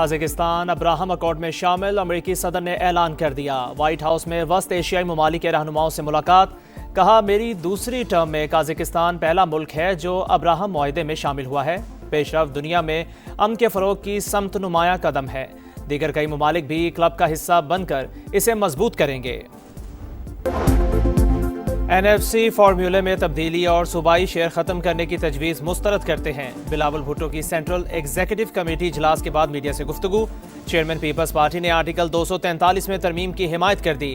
काज़ाकिस्तान Abraham accord में शामिल, अमेरिकी सदर ने ऐलान कर दिया। व्हाइट हाउस में वस्त एशियाई ममालिक के रहनुमाओं से मुलाकात, कहा मेरी दूसरी टर्म में काज़ाकिस्तान पहला मुल्क है जो अब्राहम मुआहदे में शामिल हुआ है। पेशरफ्त दुनिया में अमन के फ़रोग की समत नुमाया कदम है। दीगर कई ममालिक भी क्लब का हिस्सा बनकर इसे मजबूत करेंगे। NFC फार्मूले में तब्दीली और सूबाई शेयर खत्म करने की तजवीज़ मुस्तरद करते हैं। बिलावल भुट्टो की सेंट्रल एग्जीक्यूटिव कमेटी इजलास के बाद मीडिया से गुफ्तगू। चेयरमैन पीपल्स पार्टी ने आर्टिकल 243 में तरमीम की हिमायत कर दी।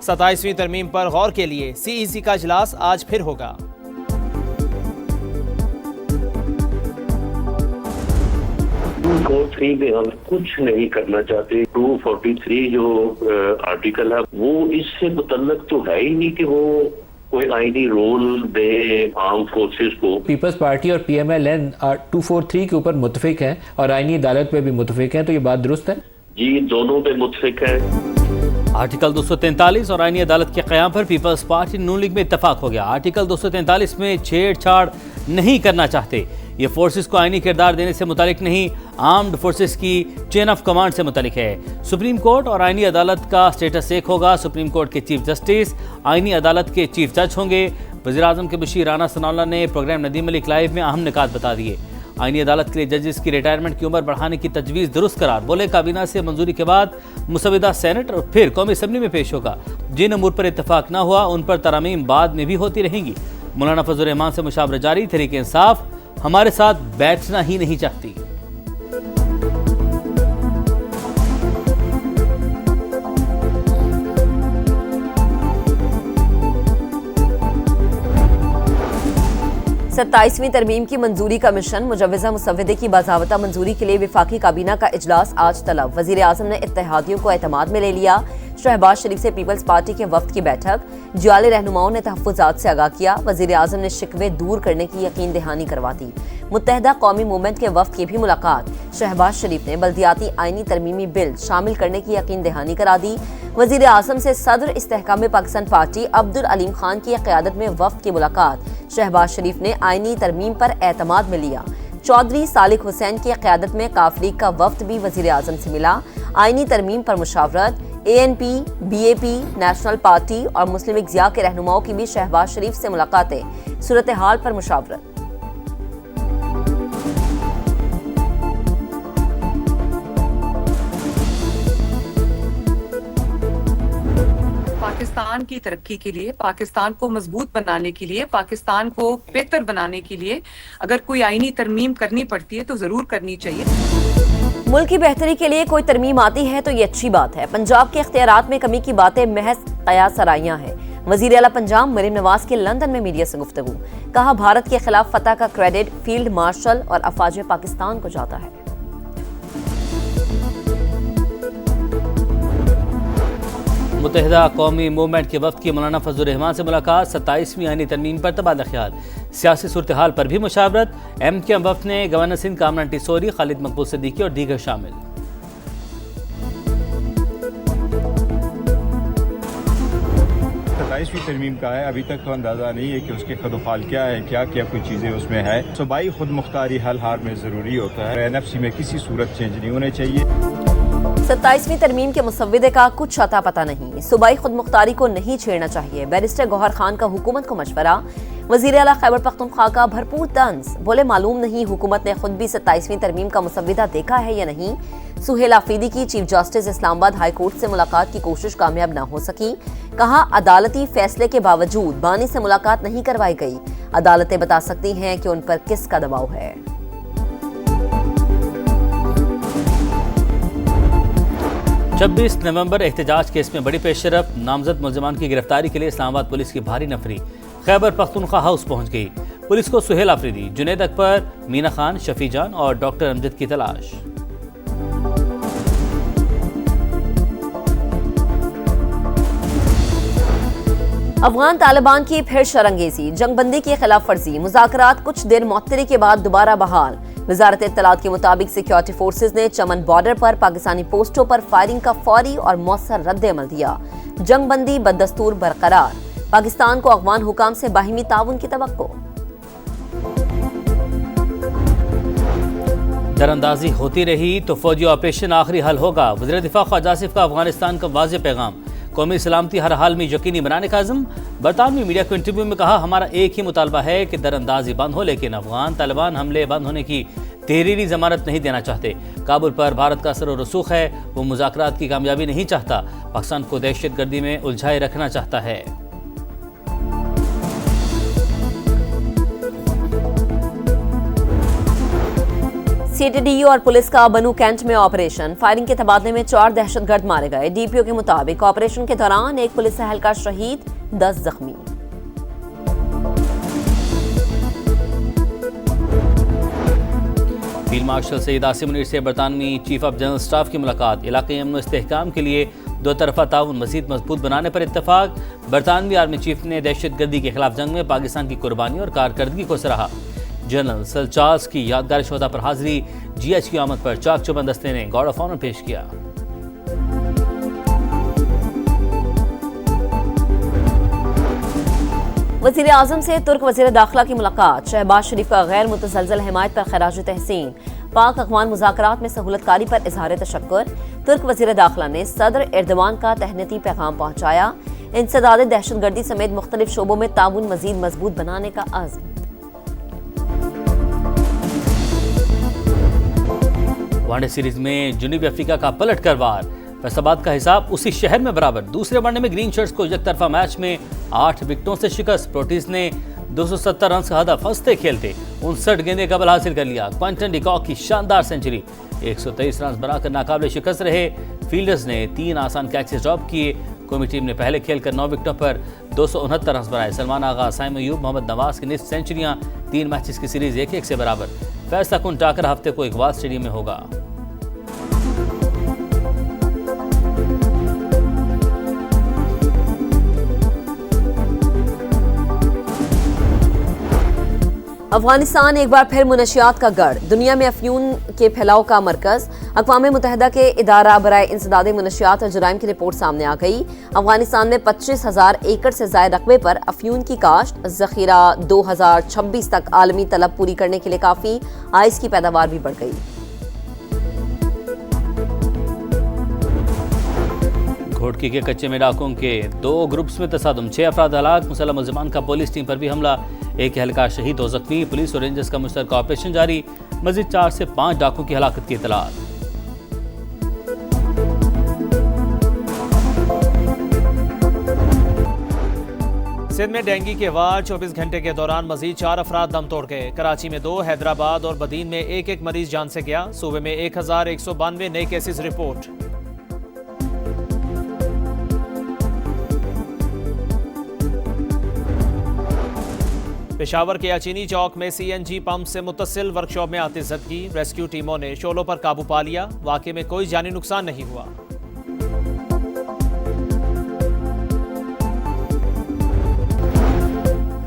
27वीं तरमीम पर गौर के लिए CEC का इजलास आज फिर होगा। थ्री में हम कुछ नहीं करना चाहते। 243 जो आर्टिकल है वो इससे मुतल्लक तो है ही नहीं कि वो कोई आईनी रोल दे आर्म फोर्सेस को। पीपल्स पार्टी और PMLN 243 के ऊपर मुतफिक हैं और आईनी अदालत पे भी मुतफिक हैं, तो ये बात दुरुस्त है? जी, दोनों पे मुतफिक है। आर्टिकल 243 और आईनी अदालत के क़याम पर पीपल्स पार्टी नून लीग में इत्तफाक हो गया। आर्टिकल 243 में छेड़छाड़ नहीं करना चाहते। ये फोर्सेस को आईनी किरदार देने से मुतालिक नहीं, आर्म्ड फोर्सेस की चेन ऑफ कमांड से मुतालिक है। सुप्रीम कोर्ट और आईनी अदालत का स्टेटस एक होगा। सुप्रीम कोर्ट के चीफ जस्टिस आईनी अदालत के चीफ जज होंगे। वज़ीर-ए-आज़म के बशीर राना सनाउल्लाह ने प्रोग्राम नदीम मलिक लाइव में अहम निकात बता दिए। आईनी अदालत के लिए जजेस की रिटायरमेंट की उम्र बढ़ाने की तजवीज़ दुरुस्त करार। बोले काबीना से मंजूरी के बाद मुसविदा सेनेट और फिर कौमी असम्बली में पेश होगा। जिन अमूर पर इत्तफाक ना हुआ उन पर तरामीम बाद में भी होती रहेंगी। मौलाना फजल रहमान से मुशावरा जारी। तहरीक इंसाफ हमारे साथ बैठना ही नहीं चाहती। सत्ताईसवीं तरमीम की मंजूरी का मिशन मुजव्वज़ा मुसव्वदे की बाज़ाबता मंजूरी के लिए विफाकी काबीना का इजलास आज तलब। वज़ीर-ए-आज़म ने इत्तेहादियों को एतमाद में ले लिया। शहबाज शरीफ से पीपल्स पार्टी के वफ्द की बैठक। जाले रहनुमाओं ने तहफ़्फ़ुज़ात से आगाह किया। वज़ीर-ए-आज़म ने शिकवे दूर करने की यकीन दहानी करवा दी। मुत्तहदा कौमी मूवमेंट के वफ्द की भी मुलाकात। शहबाज शरीफ ने बल्दियाती आईनी तरमीमी बिल शामिल करने की यकीन दहानी करा दी। वज़ीर-ए-आज़म से सदर इस्तेहकाम पाकिस्तान पार्टी अब्दुल अलीम खान की क़यादत में वफ्द की मुलाकात। शहबाज शरीफ ने आईनी तरमीम पर एतमाद में लिया। चौधरी सालिक हुसैन की क़यादत में काफलीग का वफ्द भी वज़ीर-ए-आज़म से मिला। आईनी तरमीम पर मुशावरत। ANP, BAP, नेशनल पार्टी और मुस्लिम लीग ज़िया के रहनुमाओं की भी शहबाज शरीफ से मुलाकातें। सूरत हाल पर मुशावरत। पाकिस्तान की तरक्की के लिए, पाकिस्तान को मजबूत बनाने के लिए, पाकिस्तान को बेहतर बनाने के लिए अगर कोई आईनी तरमीम करनी पड़ती है तो जरूर करनी चाहिए। मुल्क की बेहतरी के लिए कोई तरमीम आती है तो ये अच्छी बात है। पंजाब के इख्तियारात में कमी की बातें महज कयास सराइयां हैं। वजीर आला पंजाब मरीम नवाज की लंदन में मीडिया से गुफ्तगू। कहा भारत के खिलाफ फतह का क्रेडिट फील्ड मार्शल और अफवाज पाकिस्तान को जाता है। मुत्तहिदा कौमी मूवमेंट के वक्त की मौलाना फजल रहमान से मुलाकात। 27वीं आईनी तरमीम पर तबादला ख्याल। सियासी सूरत हाल पर भी मुशावरत। MKM वफ्द ने गवर्नर सिंध कामरान टिसोरी, खालिद मकबूल सिद्दीकी और दीगर शामिल। 27वीं तरमीम का है, अभी तक तो अंदाजा नहीं है कि उसके खदोफाल क्या है, क्या क्या कुछ चीजें उसमें है। सूबाई खुद मुख्तारी हल हाल में जरूरी होता है। NFC में किसी सूरत चेंज नहीं होने चाहिए। 27वीं तरमीम के मुसव्विदे का कुछ अता पता नहीं। सूबाई खुद मुख्तारी को नहीं छेड़ना चाहिए। बैरिस्टर गौहर खान का हुकूमत को मशवरा। वज़ीर आला खैबर पख्तूनख्वा का भरपूर तंज। बोले मालूम नहीं हुकूमत ने खुद भी 27वीं तरमीम का मुसव्विदा देखा है या नहीं। सुहेल आफरीदी की chief justice Islamabad high court से मुलाकात की कोशिश कामयाब न हो सकी। कहा अदालती फैसले के बावजूद बानी से मुलाकात नहीं करवाई गई। अदालतें बता सकती हैं कि उन पर किसका दबाव है। 26 नवंबर एहतजाज केस में बड़ी पेशरफ। नामजद मुलजमान की गिरफ्तारी के लिए इस्लामाबाद पुलिस की भारी नफरी खैबर पख्तूनख्वा हाउस पहुंच गई। पुलिस को सुहेल आफरीदी, जुनैद अकबर, मीना खान, शफी जान और डॉक्टर अमजद की तलाश। अफगान तालिबान की फिर शरंगेजी। जंगबंदी की खिलाफ वर्जी। मुज़ाकरात कुछ देर मुअत्तली के बाद दोबारा बहाल। वजारत इत्तलात के मुताबिक सिक्योरिटी फोर्सेज ने चमन बॉर्डर पर पाकिस्तानी पोस्टों पर फायरिंग का फौरी और मौसर रद्द अमल दिया। जंगबंदी बदस्तूर बरकरार। पाकिस्तान को अफगान हुकाम से बाहिमी ताउन की तवक्को। दरअंदाजी होती रही तो फौजी ऑपरेशन आखिरी हल होगा। वज़ीर दिफा ख्वाजा आसिफ का अफगानिस्तान का वाज़ेह पैगाम। कौमी सलामती हर हाल में यकीनी बनाने का अज़्म। बरतानवी मीडिया को इंटरव्यू में कहा, हमारा एक ही मुतालबा है कि दरअंदाजी बंद हो, लेकिन अफगान तालिबान हमले बंद होने की तहरीरी जमानत नहीं देना चाहते। काबुल पर भारत का असर और रसूख है, वो मुज़ाकरात की कामयाबी नहीं चाहता, पाकिस्तान को दहशतगर्दी में उलझाए रखना चाहता है। सीटीडीयू और पुलिस का बनू कैंट में ऑपरेशन। फायरिंग के तबादले में 4 दहशतगर्द मारे गए। डीपीओ के मुताबिक ऑपरेशन के दौरान एक पुलिस एहलकार शहीद, 10 जख्मी। फील्ड मार्शल सईद आसिम मुनीर से बरतानवी चीफ ऑफ जनरल स्टाफ की मुलाकात। इलाक़ाई अमन व इस्तेहकाम के लिए दो तरफा ताउन मज़ीद मजबूत बनाने पर इत्तफाक। बरतानवी आर्मी चीफ ने दहशतगर्दी के खिलाफ जंग में पाकिस्तान की कुर्बानी और कारकर्दगी को सराहा। जनरल सर चार्ल्स की यादगार शोधा पर हाजिरी। जीएच की आमद पर चाक चौबंद दस्ते ने गार्ड ऑफ ऑनर पेश किया। वज़ीर आज़म से तुर्क वज़ीर दाखिला की मुलाकात। शहबाज शरीफ का गैर मुतसलसल हिमायत पर खराज तहसीन। पाक अफ़गान मुज़ाकरात में सहूलतकारी पर इजहार तशक्कुर। तुर्क वज़ीर दाखिला ने सदर एर्दवान का तहनीती पैगाम पहुँचाया। इंसदाद दहशतगर्दी समेत मुख्तलिफ शोबों में ताउन मज़ीद मजबूत बनाने का अज़्म। वनडे सीरीज में जनूबी अफ्रीका का पलट कर वार। फैसलाबाद का हिसाब उसी शहर में बराबर। दूसरे वनडे में ग्रीन शर्ट्स को एक तरफा मैच में 8 विकेटों से शिकस्त। प्रोटीज ने 270 रन का हदफ हंसते खेलते 59 गेंदें कबल हासिल कर लिया। क्विंटन डिकॉक की शानदार सेंचुरी। 123 रन बनाकर नाकाबिले शिकस्त रहे। फील्डर्स ने 3 आसान कैचेस ड्रॉप किए। कौमी टीम ने पहले खेलकर 9 विकेटों पर 269 रन बनाए। सलमान आगा, साइम अयूब, मोहम्मद नवाज की निस्फ सेंचुरियां। 3 मैचेस की सीरीज 1-1 से बराबर। फैसला कुन टाकर हफ्ते को इकबाल स्टेडियम में होगा। अफगानिस्तान एक बार फिर मुनशियात का गढ़। दुनिया में अफ्यून के फैलाव का मरकज। अक़वाम मुत्तहिदा के इदारा बराए इंसदाद मुनशियात और जराइम की रिपोर्ट सामने आ गई। अफगानिस्तान में 25,000 एकड़ से ज़ायद रकबे पर अफ्यून की काश्त। ज़ख़ीरा 2026 तक आलमी तलब पूरी करने के लिए काफ़ी। आइस की पैदावार भी बढ़ गई। घोटकी के कच्चे में डाकुओं के 2 ग्रुप्स में तसादुम। 6 अफराद हलाक। मुसल्लम मुल्ज़िमान का पुलिस टीम पर भी हमला। एक एहलकार शहीद, 2 जख्मी। पुलिस और रेंजर्स का मुश्तरका ऑपरेशन जारी। मज़ीद 4 से 5 डाकुओं की हलाकत की इतलात। सिंध में डेंगू के वार। 24 घंटे के दौरान मजीद 4 अफराद दम तोड़ गए। कराची में 2, हैदराबाद और बदीन में एक मरीज जान से गया। सूबे में 1192 नए केसेस रिपोर्ट। पेशावर के याचीनी चौक में सीएनजी पंप से मुत्तसिल वर्कशॉप में आतिशज़दगी। रेस्क्यू टीमों ने शोलों पर काबू पा लिया। वाक़े में कोई जानी नुकसान नहीं हुआ।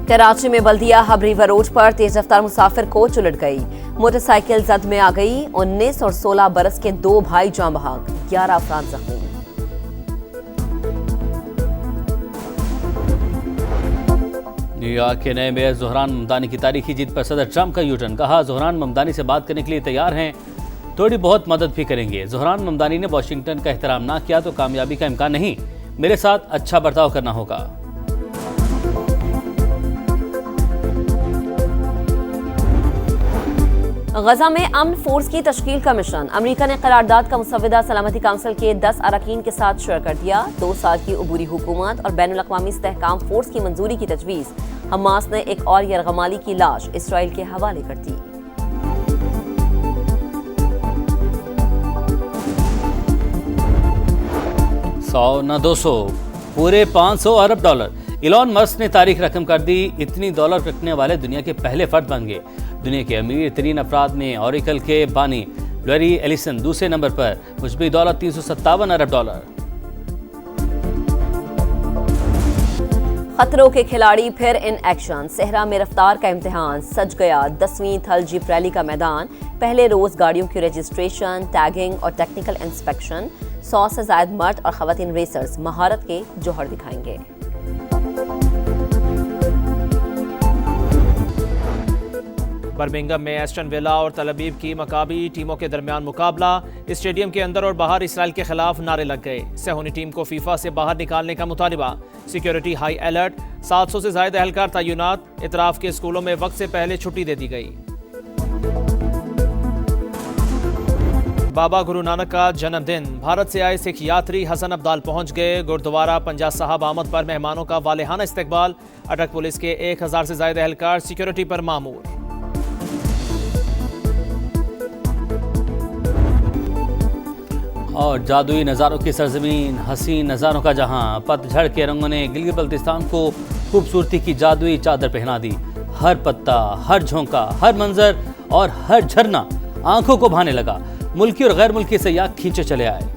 कराची में बल्दिया हब रिवर रोड पर तेज रफ्तार मुसाफिर कोच उलट गई। मोटरसाइकिल जद में आ गई। 19 और 16 बरस के 2 भाई जान बहक। 11 अफराद जख्मी। न्यूयॉर्क के नए मेयर ज़ोहरान ममदानी की तारीखी जीत पर सदर ट्रंप का यूटर्न। कहा, ज़ोहरान ममदानी से बात करने के लिए तैयार हैं, थोड़ी बहुत मदद भी करेंगे। ज़ोहरान ममदानी ने वाशिंगटन का एहतराम ना किया तो कामयाबी का इम्कान नहीं। मेरे साथ अच्छा बर्ताव करना होगा। गजा में अमन फोर्स की तश्कील का मिशन। अमेरिका ने करारदाद का मुसव्वदा सलामती काउंसिल के 10 अरकान के साथ शेयर कर दिया। 2 साल की अबूरी हुकूमत और बैनुल-अक़वामी इस्तेहकाम फोर्स की मंजूरी की तजवीज़। हमास ने एक और यरगमाली की लाश इसराइल के हवाले कर दी। $100 न 200 पूरे $500 अरब। इलॉन मस्क ने तारीख रकम कर दी। इतनी डॉलर रखने वाले दुनिया के पहले फर्द बन गए। दुनिया के अमीर तरीन अफराद में ऑरिकल के बानी लैरी एलिसन दूसरे नंबर पर। मुजबी दौलत $357 अरब। खतरों के खिलाड़ी फिर इन एक्शन। सहरा में रफ्तार का इम्तिहान सज गया। 10वीं थल जीप रैली का मैदान। पहले रोज गाड़ियों की रजिस्ट्रेशन, टैगिंग और टेक्निकल इंस्पेक्शन। 100 से ज्यादा मर्द और खवातीन रेसर्स महारत के जौहर दिखाएंगे। बर्मिंघम में एस्टन विला और तल अवीव की मकाबी टीमों के दरमियान मुकाबला। स्टेडियम के अंदर और बाहर इसराइल के खिलाफ नारे लग गए। सेहूनी टीम को फीफा से बाहर निकालने का मुतालिबा। सिक्योरिटी हाई अलर्ट, 700 से ज्यादा एहलकार तैनात। इतराफ के स्कूलों में वक्त से पहले छुट्टी दे दी गई। बाबा गुरु नानक का जन्मदिन। भारत से आए सिख यात्री हसन अब्दाल पहुंच गए। गुरुद्वारा पंजा साहब आमद पर मेहमानों का वालेहाना इस्तकबाल। अटक पुलिस के 1000 से ज्यादा एहलकार सिक्योरिटी पर मामूर। और जादुई नज़ारों की सरजमीन, हसीन नज़ारों का जहां, पतझड़ के रंगों ने गिलगित बल्तिस्तान को खूबसूरती की जादुई चादर पहना दी। हर पत्ता, हर झोंका, हर मंजर और हर झरना आंखों को भाने लगा। मुल्की और गैर मुल्की सयाह खींचे चले आए।